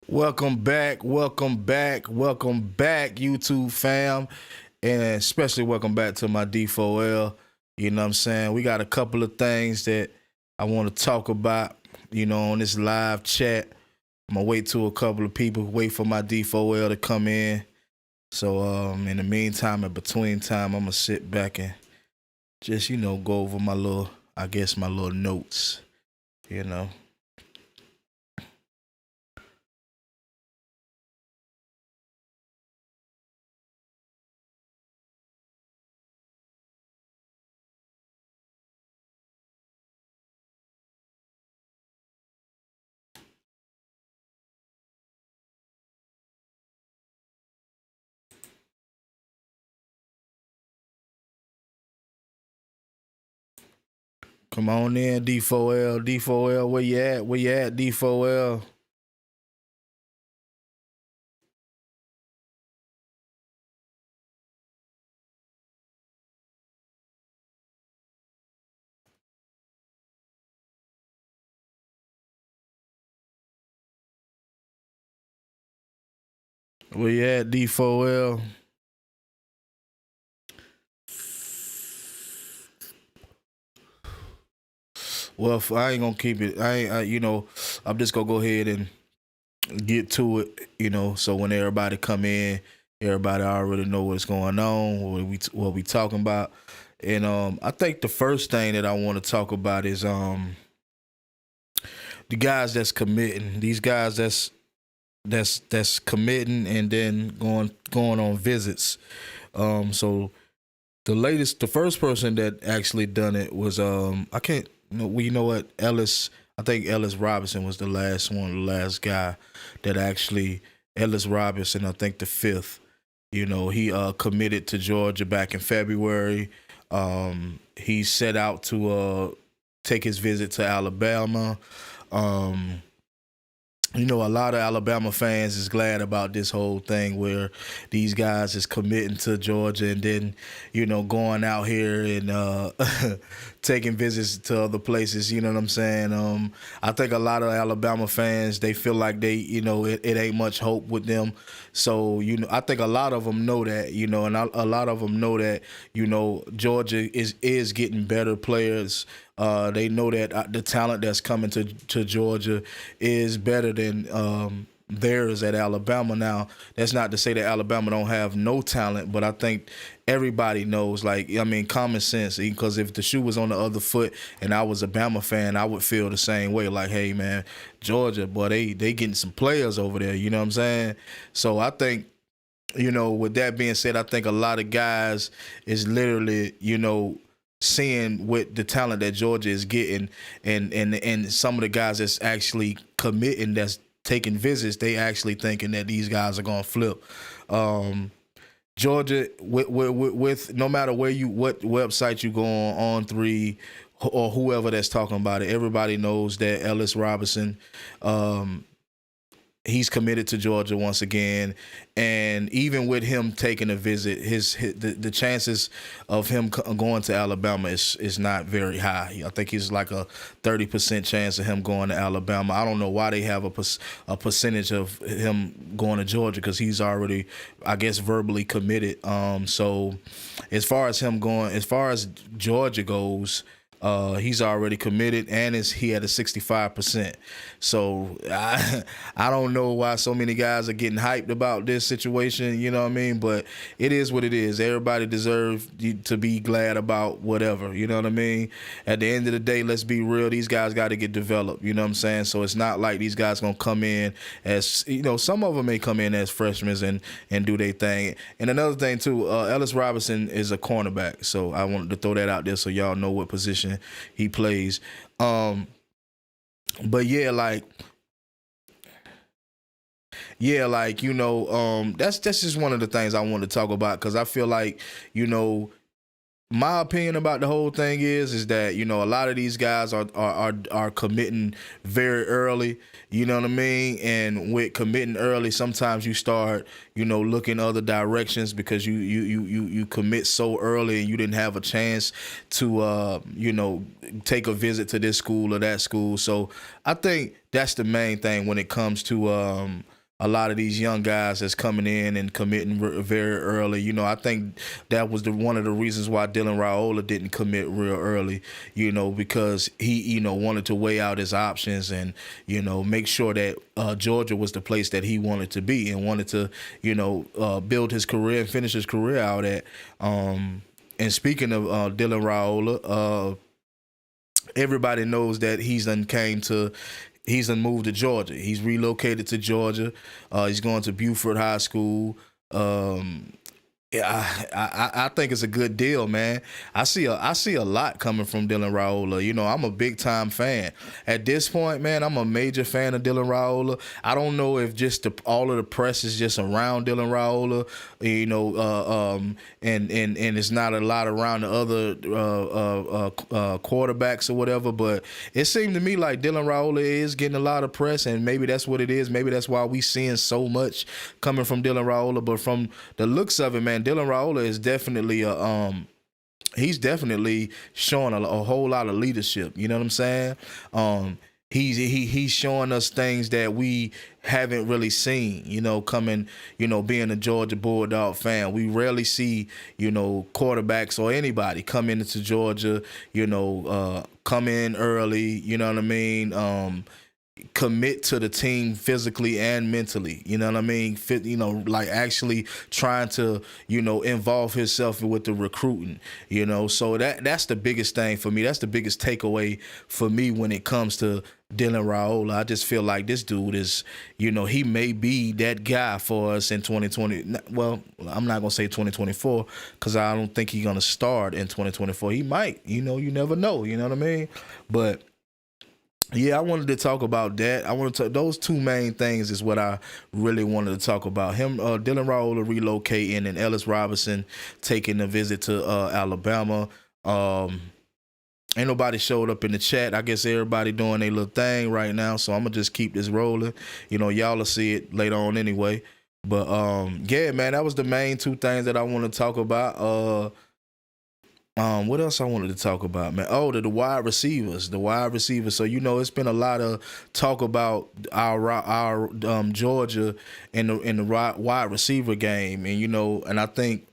welcome back, YouTube fam, and especially welcome back to my D4L. You know what I'm saying? We got a couple of things that I want to talk about, on this live chat. I'm gonna wait till a couple of people wait for my D4L to come in. So in the meantime, in between time, I'm gonna sit back and just, go over my little notes, you know. Come on in, D4L. D4L, where you at? Where you at, D4L? Where you at, D4L? Well, I ain't gonna keep it. I ain't, I'm just gonna go ahead and get to it. So when everybody come in, everybody already know what's going on, what we talking about. And I think the first thing that I want to talk about is the guys that's committing. These guys that's committing and then going on visits. So the first person that actually done it was I can't. Well, you know what, Ellis. I think Ellis Robinson was the last one, the last guy that actually Ellis Robinson. I think the fifth. He committed to Georgia back in February. He set out to take his visit to Alabama. Um, a lot of Alabama fans is glad about this whole thing where these guys is committing to Georgia and then, going out here and taking visits to other places. You know what I'm saying? I think a lot of Alabama fans, they feel like it ain't much hope with them. So, I think a lot of them know that, and a lot of them know that, Georgia is getting better players. They know that the talent that's coming to Georgia is better than theirs at Alabama. Now, that's not to say that Alabama don't have no talent, but I think everybody knows, common sense. Because if the shoe was on the other foot and I was a Bama fan, I would feel the same way. Like, hey, man, Georgia, boy, they getting some players over there. You know what I'm saying? So I think, with that being said, I think a lot of guys is literally, seeing what the talent that Georgia is getting, and some of the guys that's actually committing, that's taking visits, they actually thinking that these guys are gonna flip. Georgia, with no matter what website you go on three or whoever that's talking about it, everybody knows that Ellis Robinson, he's committed to Georgia once again, and even with him taking a visit, the chances of him going to Alabama is not very high. I think he's like a 30% chance of him going to Alabama. I don't know why they have a percentage of him going to Georgia, because he's already, I guess, verbally committed. So as far as Georgia goes, he's already committed, and he had a 65%. So I don't know why so many guys are getting hyped about this situation. You know what I mean? But it is what it is. Everybody deserves to be glad about whatever. You know what I mean? At the end of the day, let's be real. These guys got to get developed. You know what I'm saying? So it's not like these guys gonna come in as, some of them may come in as freshmen and do their thing. And another thing too, Ellis Robinson is a cornerback. So I wanted to throw that out there so y'all know what position he plays. But that's just one of the things I want to talk about, because I feel like, my opinion about the whole thing is that, a lot of these guys are committing very early. You know what I mean? And with committing early, sometimes you start, looking other directions, because you commit so early and you didn't have a chance to take a visit to this school or that school. So I think that's the main thing when it comes to a lot of these young guys that's coming in and committing very early. I think that was one of the reasons why Dylan Raiola didn't commit real early, because he, wanted to weigh out his options and, make sure that Georgia was the place that he wanted to be and wanted to, build his career and finish his career out at. And speaking of Dylan Raiola, everybody knows that he's done moved to Georgia. He's relocated to Georgia. He's going to Buford High School. Yeah, I think it's a good deal, man. I see a lot coming from Dylan Raiola. I'm a big time fan. At this point, man, I'm a major fan of Dylan Raiola. I don't know if just all of the press is just around Dylan Raiola, and it's not a lot around the other quarterbacks or whatever. But it seemed to me like Dylan Raiola is getting a lot of press, and maybe that's what it is. Maybe that's why we seeing so much coming from Dylan Raiola. But from the looks of it, man, Dylan Raiola is definitely he's definitely showing a whole lot of leadership. You know what I'm saying? He's showing us things that we haven't really seen, coming, being a Georgia Bulldog fan. We rarely see, quarterbacks or anybody come into Georgia, come in early, you know what I mean? Commit to the team physically and mentally, you know what I mean? Like actually trying to, involve himself with the recruiting, so that's the biggest thing for me. That's the biggest takeaway for me when it comes to Dylan Raiola. I just feel like this dude is, he may be that guy for us in 2020. Well, I'm not going to say 2024 because I don't think he's going to start in 2024. He might, you never know, you know what I mean? But yeah, I wanted to talk about that. Those two main things is what I really wanted to talk about. Him, Dylan Raiola relocating and Ellis Robinson taking a visit to Alabama. Ain't nobody showed up in the chat. I guess everybody doing their little thing right now, so I'm gonna just keep this rolling. Y'all will see it later on anyway. But yeah, man, that was the main two things that I want to talk about. What else I wanted to talk about, man? Oh, the wide receivers. So it's been a lot of talk about our Georgia in the wide receiver game, and I think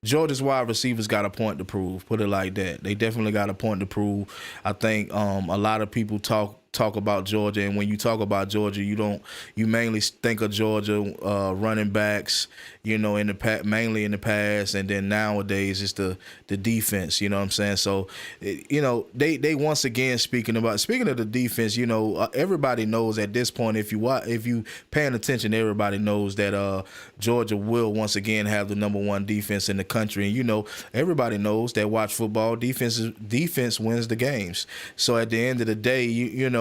Georgia's wide receivers got a point to prove. Put it like that. They definitely got a point to prove. I think a lot of people talk about Georgia, and when you talk about Georgia, you mainly think of Georgia running backs, mainly in the past, and then nowadays it's the defense. You know what I'm saying? So, they once again speaking of the defense. Everybody knows at this point, if you paying attention, everybody knows that Georgia will once again have the number one defense in the country, and everybody knows that watch football, defense wins the games. So at the end of the day,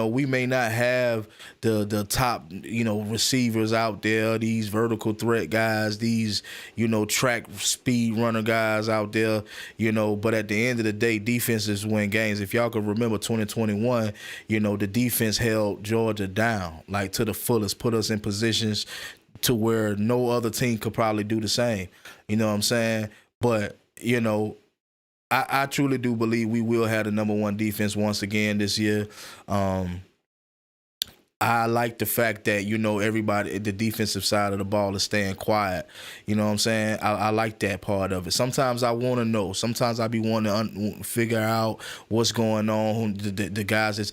we may not have the top, receivers out there, these vertical threat guys, these, track speed runner guys out there, but at the end of the day, defenses win games. If y'all can remember 2021, the defense held Georgia down, like to the fullest, put us in positions to where no other team could probably do the same. You know what I'm saying? But, I truly do believe we will have the number one defense once again this year. I like the fact that, everybody, the defensive side of the ball is staying quiet. You know what I'm saying? I like that part of it. Sometimes I want to know. Sometimes I be wanting to figure out what's going on. The guys that's,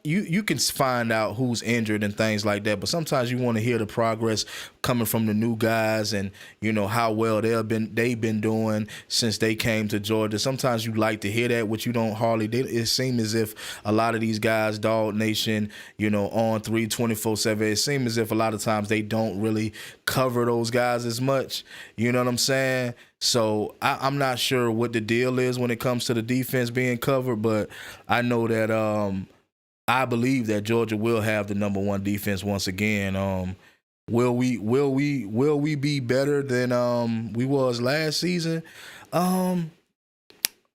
you can find out who's injured and things like that, but sometimes you want to hear the progress coming from the new guys and, how well they've been doing since they came to Georgia. Sometimes you like to hear that, which you don't hardly. It seems as if a lot of these guys, Dog Nation, on 24/7. It seems as if a lot of times they don't really cover those guys as much. You know what I'm saying? So I'm not sure what the deal is when it comes to the defense being covered, but I know that I believe that Georgia will have the number one defense once again. Will we be better than we was last season? I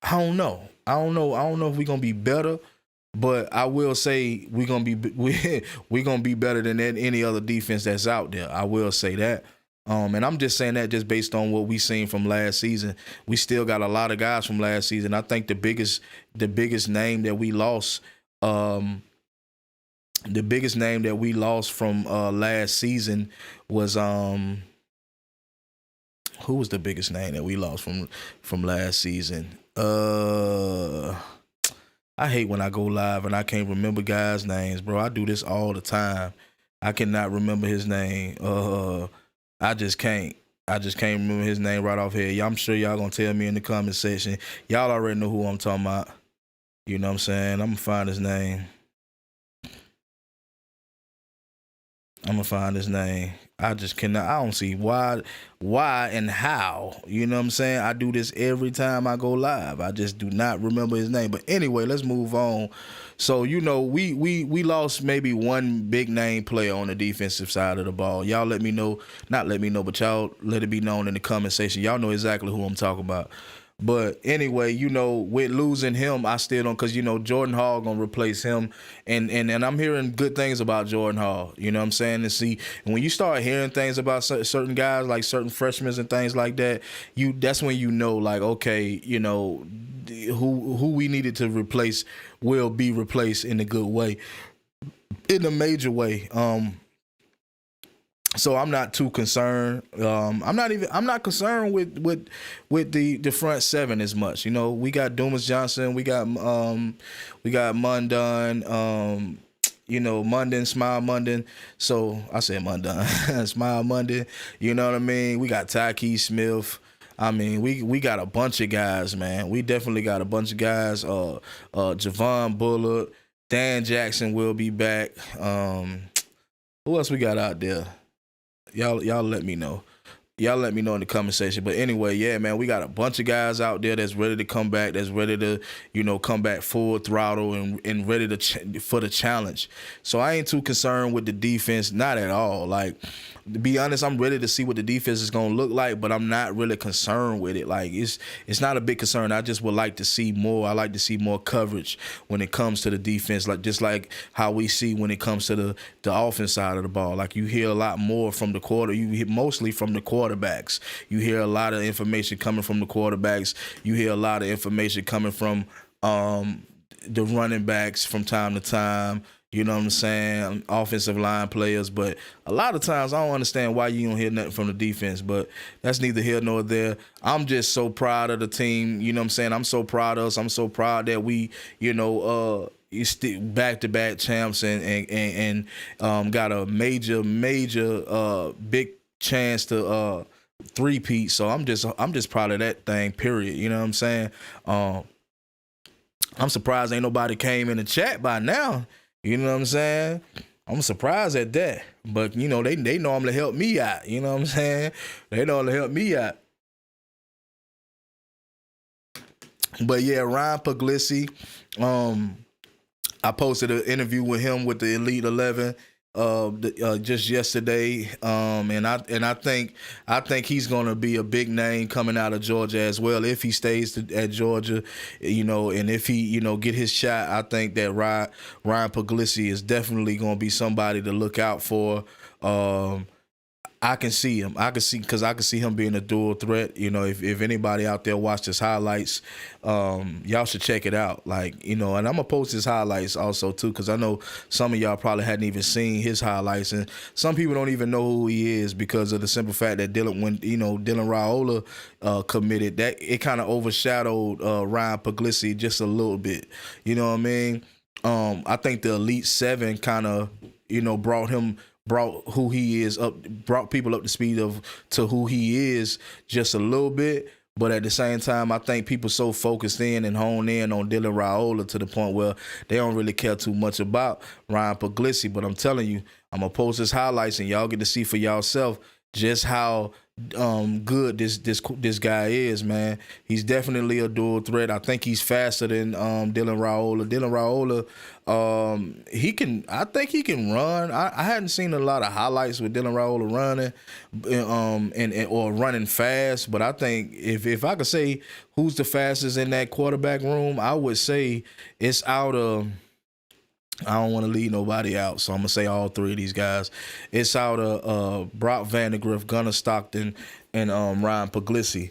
don't know. I don't know if we're gonna be better. But I will say we're gonna be better than any other defense that's out there. I will say that. And I'm just saying that just based on what we seen from last season. We still got a lot of guys from last season. I think the biggest name that we lost the biggest name that we lost from last season was who was the biggest name that we lost from last season? I hate when I go live and I can't remember guys' names, bro. I do this all the time. I cannot remember his name. I just can't. I just can't remember his name right off here. I'm sure y'all gonna tell me in the comment section. Y'all already know who I'm talking about. You know what I'm saying? I'm gonna find his name. I just cannot. I don't see why, and how. You know what I'm saying? I do this every time I go live. I just do not remember his name. But anyway, let's move on. So we lost maybe one big name player on the defensive side of the ball. Y'all let me know, not let me know, but y'all let it be known in the comment section. Y'all know exactly who I'm talking about. But anyway, with losing him, I still don't, because Jordan Hall gonna replace him, and I'm hearing good things about Jordan Hall. You know what I'm saying? And when you start hearing things about certain guys, like certain freshmen and things like that, that's when like, okay, who we needed to replace will be replaced in a good way, in a major way. So I'm not too concerned. I'm not concerned with the front seven as much. We got Dumas Johnson, we got Mundon, Mundon, Smile Mundon. So I said Mundon, Smile Mundon. You know what I mean? We got Tyke Smith. I mean, we got a bunch of guys, man. We definitely got a bunch of guys. Javon Bullard, Dan Jackson will be back. Who else we got out there? Y'all let me know. Y'all let me know in the comment section. But anyway, yeah, man, we got a bunch of guys out there that's ready to come back, that's ready to, come back full throttle and ready to for the challenge. So I ain't too concerned with the defense, not at all. Like, to be honest, I'm ready to see what the defense is going to look like, but I'm not really concerned with it. Like, it's not a big concern. I just would like to see more. I like to see more coverage when it comes to the defense, just like how we see when it comes to the offense side of the ball. Like, you hear a lot more from the you hear mostly from the quarterbacks. You hear a lot of information coming from the quarterbacks. You hear a lot of information coming from the running backs from time to time. You know what I'm saying? Offensive line players. But a lot of times I don't understand why you don't hear nothing from the defense. But that's neither here nor there. I'm just so proud of the team. You know what I'm saying? I'm so proud of us. I'm so proud that we, back-to-back champs and got a major big chance to three-peat. So I'm just proud of that thing, period. You know what I'm saying? I'm surprised ain't nobody came in the chat by now. You know what I'm saying? I'm surprised at that. But, they normally help me out. You know what I'm saying? They normally help me out. But, yeah, Ryan Puglisi, I posted an interview with him with the Elite 11 just yesterday, and I think he's gonna be a big name coming out of Georgia as well if he stays at Georgia, and if he get his shot. I think that Ryan Puglisi is definitely gonna be somebody to look out for. I can see him. I can see him being a dual threat. If anybody out there watched his highlights, y'all should check it out. And I'm gonna post his highlights also too, because I know some of y'all probably hadn't even seen his highlights, and some people don't even know who he is because of the simple fact that Dylan Raiola committed, that it kind of overshadowed Ryan Puglisi just a little bit. You know what I mean? I think the Elite 7 kind of brought who he is up, brought people up to speed to who he is just a little bit. But at the same time, I think people so focused in and honed in on Dylan Raiola to the point where they don't really care too much about Ryan Puglisi. But I'm telling you, I'm going to post his highlights and y'all get to see for yourself just how good this guy is, man. He's definitely a dual threat. I think he's faster than Dylan Raiola. Dylan Raiola, I think he can run. I hadn't seen a lot of highlights with Dylan Raiola running, or running fast. But I think if I could say who's the fastest in that quarterback room, I would say it's out of. I don't want to leave nobody out, so I'm going to say all three of these guys. It's out of Brock Vandagriff, Gunnar Stockton, and Ryan Puglisi.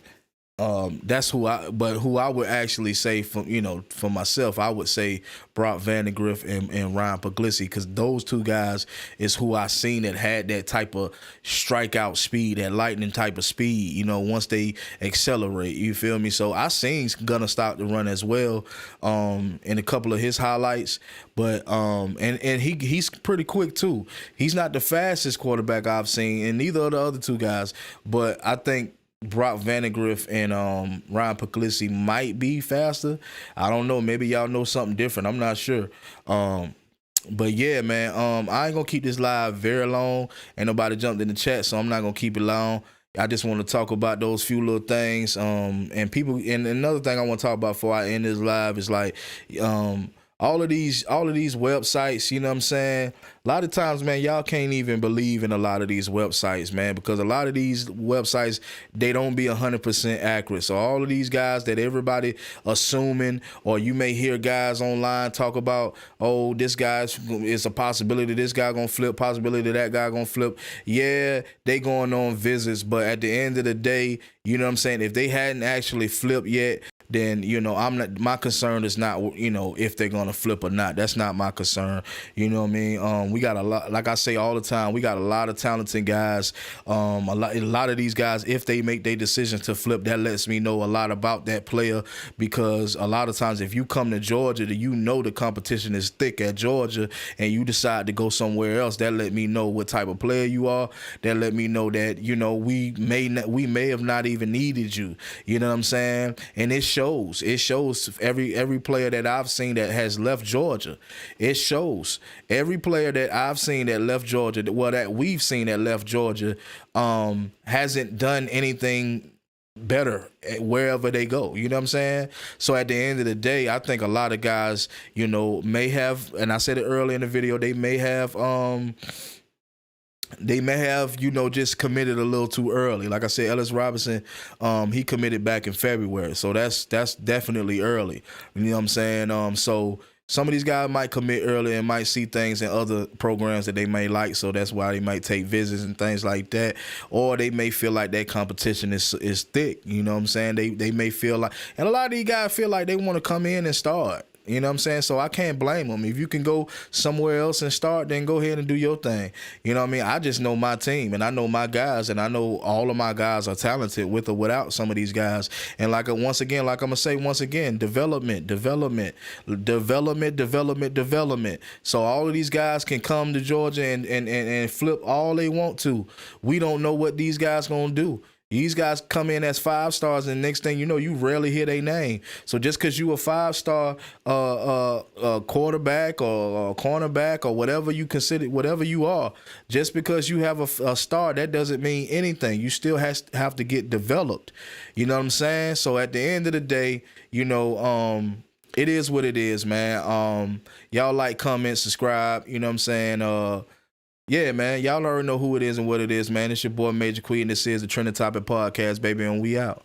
That's who I would actually say for myself, I would say Brock Vandagriff and Ryan Puglisi, because those two guys is who I seen that had that type of strikeout speed, that lightning type of speed, once they accelerate, you feel me? So I seen Gunnar stop the run as well, in a couple of his highlights, but and he's pretty quick too. He's not the fastest quarterback I've seen, and neither of the other two guys, but I think Brock Vandagriff and Ryan Puglisi might be faster. I don't know. Maybe y'all know something different. I'm not sure. But yeah, man, I ain't gonna keep this live very long. Ain't nobody jumped in the chat, so I'm not gonna keep it long. I just want to talk about those few little things. And people, and another thing I want to talk about before I end this live is like, all of these websites, you know what I'm saying? A lot of times, man, y'all can't even believe in a lot of these websites, man, because a lot of these websites, they don't be 100% accurate. So all of these guys that everybody assuming, or you may hear guys online talk about, oh, this guy's, it's a possibility this guy gonna flip, possibility that guy gonna flip. Yeah, they going on visits, but at the end of the day, you know what I'm saying? If they hadn't actually flipped yet, then my concern is not if they're gonna flip or not. That's not my concern. You know what I mean? We got a lot, like I say all the time, we got a lot of talented guys. A lot of these guys, if they make their decision to flip, that lets me know a lot about that player, because a lot of times if you come to Georgia, the competition is thick at Georgia, and you decide to go somewhere else, that let me know what type of player you are. That let me know that we may have not even needed you. You know what I'm saying? And it shows every player that I've seen that has left Georgia. It shows every player that I've seen that left Georgia, that we've seen that left Georgia, hasn't done anything better wherever they go. You know what I'm saying? So at the end of the day, I think a lot of guys, may have, and I said it earlier in the video, they may have just committed a little too early. Like I said, Ellis Robinson, he committed back in February. So that's definitely early. You know what I'm saying? So some of these guys might commit early and might see things in other programs that they may like. So that's why they might take visits and things like that. Or they may feel like that competition is thick. You know what I'm saying? They may feel like, and a lot of these guys feel like they want to come in and start. You know what I'm saying? So I can't blame them. If you can go somewhere else and start, then go ahead and do your thing. You know what I mean? I just know my team, and I know my guys, and I know all of my guys are talented with or without some of these guys. And like I'm going to say once again, development. So all of these guys can come to Georgia and flip all they want to. We don't know what these guys going to do. These guys come in as 5 stars, and next thing you know, you rarely hear their name. So just because you a 5-star quarterback or cornerback or whatever you consider, whatever you are, just because you have a star, that doesn't mean anything. You still have to get developed. You know what I'm saying? So at the end of the day, it is what it is, man. Y'all like, comment, subscribe. You know what I'm saying? Yeah, man. Y'all already know who it is and what it is, man. It's your boy Major Queen. This is the Trending Topic Podcast, baby, and we out.